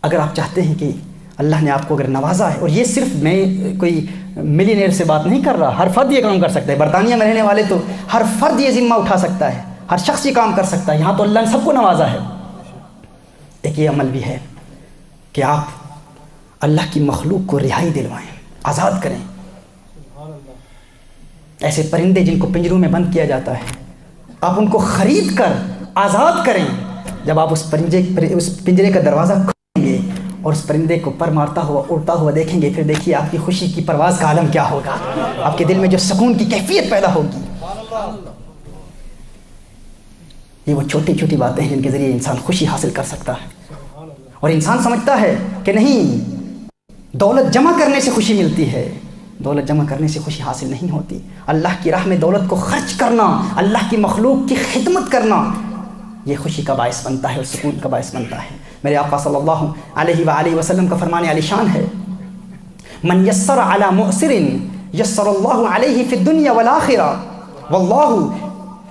اگر آپ چاہتے ہیں کہ اللہ نے آپ کو اگر نوازا ہے، اور یہ صرف میں کوئی ملینئر سے بات نہیں کر رہا، ہر فرد یہ کام کر سکتا ہے، برطانیہ میں رہنے والے تو ہر فرد یہ ذمہ اٹھا سکتا ہے، ہر شخص یہ کام کر سکتا ہے، یہاں تو اللہ نے سب کو نوازا ہے۔ ایک یہ عمل بھی ہے کہ آپ اللہ کی مخلوق کو رہائی دلوائیں، آزاد کریں۔ ایسے پرندے جن کو پنجروں میں بند کیا جاتا ہے، آپ ان کو خرید کر آزاد کریں۔ جب آپ اس پنجرے کا دروازہ کھولیں گے اور اس پرندے کو پر مارتا ہوا اڑتا ہوا دیکھیں گے، پھر دیکھیے آپ کی خوشی کی پرواز کا عالم کیا ہوگا، آپ کے دل میں جو سکون کی کیفیت پیدا ہوگی۔ یہ وہ چھوٹی چھوٹی باتیں ہیں جن کے ذریعے انسان خوشی حاصل کر سکتا ہے۔ اور انسان سمجھتا ہے کہ نہیں، دولت جمع کرنے سے خوشی ملتی ہے، دولت جمع کرنے سے خوشی حاصل نہیں ہوتی۔ اللہ کی راہ میں دولت کو خرچ کرنا، اللہ کی مخلوق کی خدمت کرنا، یہ خوشی کا باعث بنتا ہے اور سکون کا باعث بنتا ہے۔ میرے آقا صلی اللہ علیہ وآلہ وسلم کا فرمان علی شان ہے، من یسر علی مؤسر یسر اللہ علیہ فی الدنیا والآخرہ واللہ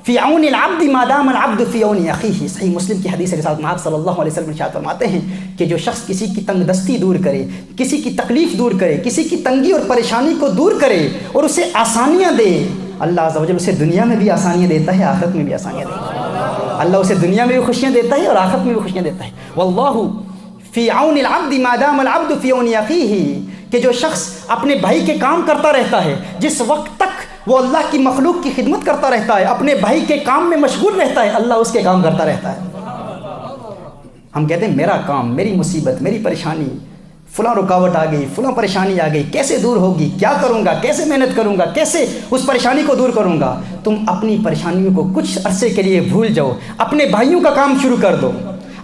فی عون العبد ما دام العبد فی عون اخیہ۔ صحیح مسلم کی حدیث رسالت مآب صلی اللہ علیہ وسلم ارشاد فرماتے ہیں کہ جو شخص کسی کی تنگ دستی دور کرے، کسی کی تکلیف دور کرے، کسی کی تنگی اور پریشانی کو دور کرے اور اسے آسانیاں دے، اللہ عز و جل اسے دنیا میں بھی آسانیاں دیتا ہے، آخرت میں بھی آسانیاں دیتا ہے۔ اللہ اسے دنیا میں بھی خوشیاں دیتا ہے اور آخرت میں بھی خوشیاں دیتا ہے۔ واللہ فی عون العبد ما دام العبد فی عون اخیہ، کہ جو شخص اپنے بھائی کے کام کرتا رہتا ہے، جس وقت تک وہ اللہ کی مخلوق کی خدمت کرتا رہتا ہے، اپنے بھائی کے کام میں مشغول رہتا ہے، اللہ اس کے کام کرتا رہتا ہے۔ ہم کہتے ہیں میرا کام، میری مصیبت، میری پریشانی، فلاں رکاوٹ آ گئی، فلاں پریشانی آ گئی، کیسے دور ہوگی، کیا کروں گا، کیسے محنت کروں گا، کیسے اس پریشانی کو دور کروں گا۔ تم اپنی پریشانیوں کو کچھ عرصے کے لیے بھول جاؤ، اپنے بھائیوں کا کام شروع کر دو،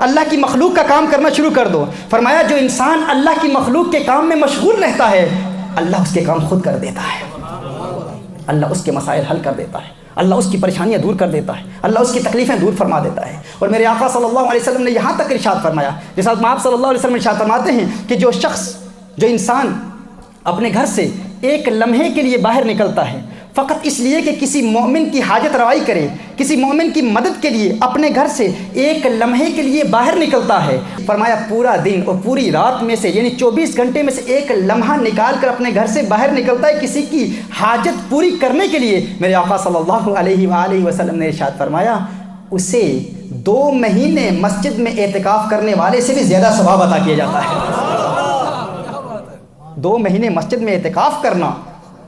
اللہ کی مخلوق کا کام کرنا شروع کر دو۔ فرمایا جو انسان اللہ کی مخلوق کے کام میں مشغول رہتا ہے، اللہ اس کے کام خود کر دیتا ہے، اللہ اس کے مسائل حل کر دیتا ہے، اللہ اس کی پریشانیاں دور کر دیتا ہے، اللہ اس کی تکلیفیں دور فرما دیتا ہے۔ اور میرے آقا صلی اللہ علیہ وسلم نے یہاں تک ارشاد فرمایا، جیسا آپ صلی اللہ علیہ وسلم ارشاد فرماتے ہیں کہ جو شخص، جو انسان اپنے گھر سے ایک لمحے کے لیے باہر نکلتا ہے فقط اس لیے کہ کسی مومن کی حاجت روائی کرے، کسی مومن کی مدد کے لیے اپنے گھر سے ایک لمحے کے لیے باہر نکلتا ہے، فرمایا پورا دن اور پوری رات میں سے یعنی 24 گھنٹے میں سے ایک لمحہ نکال کر اپنے گھر سے باہر نکلتا ہے کسی کی حاجت پوری کرنے کے لیے، میرے آقا صلی اللہ علیہ وآلہ وسلم نے ارشاد فرمایا اسے 2 مہینے مسجد میں اعتکاف کرنے والے سے بھی زیادہ ثواب عطا کیا جاتا ہے۔ 2 مہینے مسجد میں اعتکاف کرنا،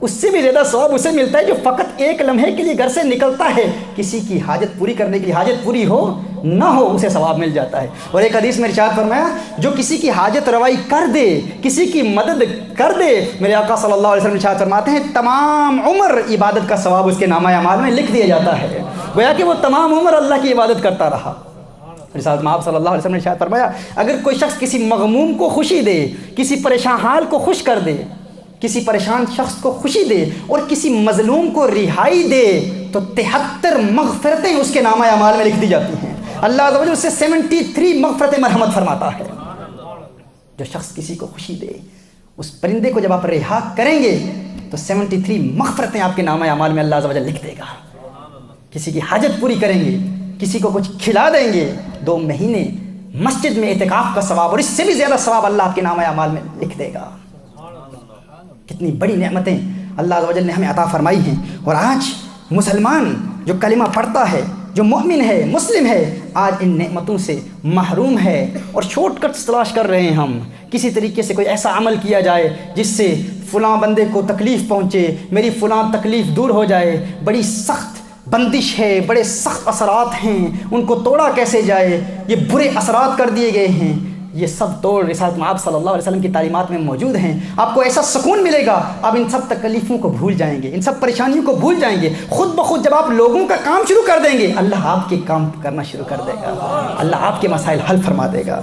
اس سے بھی زیادہ ثواب اسے ملتا ہے جو فقط ایک لمحے کے لیے گھر سے نکلتا ہے، کسی کی حاجت پوری کرنے کی، حاجت پوری ہو نہ ہو اسے ثواب مل جاتا ہے۔ اور ایک حدیث میں ارشاد فرمایا جو کسی کی حاجت روائی کر دے، کسی کی مدد کر دے، میرے آقا صلی اللہ علیہ وسلم ارشاد فرماتے ہیں تمام عمر عبادت کا ثواب اس کے نامہ اعمال میں لکھ دیا جاتا ہے، گویا کہ وہ تمام عمر اللہ کی عبادت کرتا رہا۔ رسالت مآب صلی اللہ علیہ وسلم نے ارشاد فرمایا اگر کوئی شخص کسی مغموم کو خوشی دے، کسی پریشان حال کو خوش کر دے، کسی پریشان شخص کو خوشی دے اور کسی مظلوم کو رہائی دے تو 73 مغفرتیں اس کے نامہ اعمال میں لکھ دی جاتی ہیں، اللہ عز و جل اس سے 73 مغفرت مرحمت فرماتا ہے۔ جو شخص کسی کو خوشی دے، اس پرندے کو جب آپ رہا کریں گے تو 73 مغفرتیں آپ کے نامہ اعمال میں اللہ عز و جل لکھ دے گا۔ کسی کی حاجت پوری کریں گے، کسی کو کچھ کھلا دیں گے، 2 مہینے مسجد میں اعتکاف کا ثواب اور اس سے بھی زیادہ ثواب اللہ آپ کے نامہ اعمال میں لکھ دے گا۔ کتنی بڑی نعمتیں اللہ عز و جل نے ہمیں عطا فرمائی ہیں، اور آج مسلمان جو کلمہ پڑھتا ہے، جو مومن ہے، مسلم ہے، آج ان نعمتوں سے محروم ہے اور شارٹ کٹس تلاش کر رہے ہیں۔ ہم کسی طریقے سے کوئی ایسا عمل کیا جائے جس سے فلاں بندے کو تکلیف پہنچے، میری فلاں تکلیف دور ہو جائے، بڑی سخت بندش ہے، بڑے سخت اثرات ہیں، ان کو توڑا کیسے جائے، یہ برے اثرات کر دیے گئے ہیں، یہ سب توڑ رسالت مآب صلی اللہ علیہ وسلم کی تعلیمات میں موجود ہیں۔ آپ کو ایسا سکون ملے گا، آپ ان سب تکلیفوں کو بھول جائیں گے، ان سب پریشانیوں کو بھول جائیں گے، خود بخود جب آپ لوگوں کا کام شروع کر دیں گے اللہ آپ کے کام کرنا شروع کر دے گا، اللہ آپ کے مسائل حل فرما دے گا۔